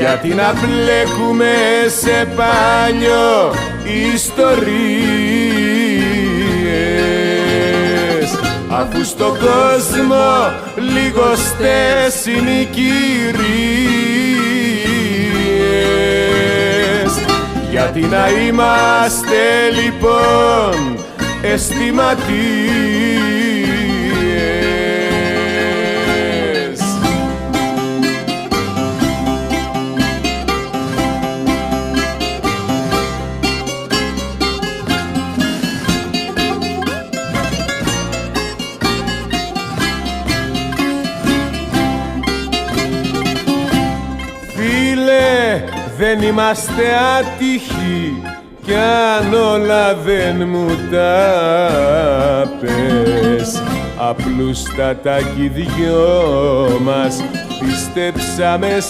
Γιατί να μπλέκουμε σε πάνιο ιστορίες, αφού στον κόσμο λιγοστές είναι οι κυρίες. Γιατί να είμαστε λοιπόν αισθηματίες. Δεν είμαστε άτυχοι κι αν όλα δεν μου τα πες. Απλούστατα κι οι δυο μας πιστέψαμε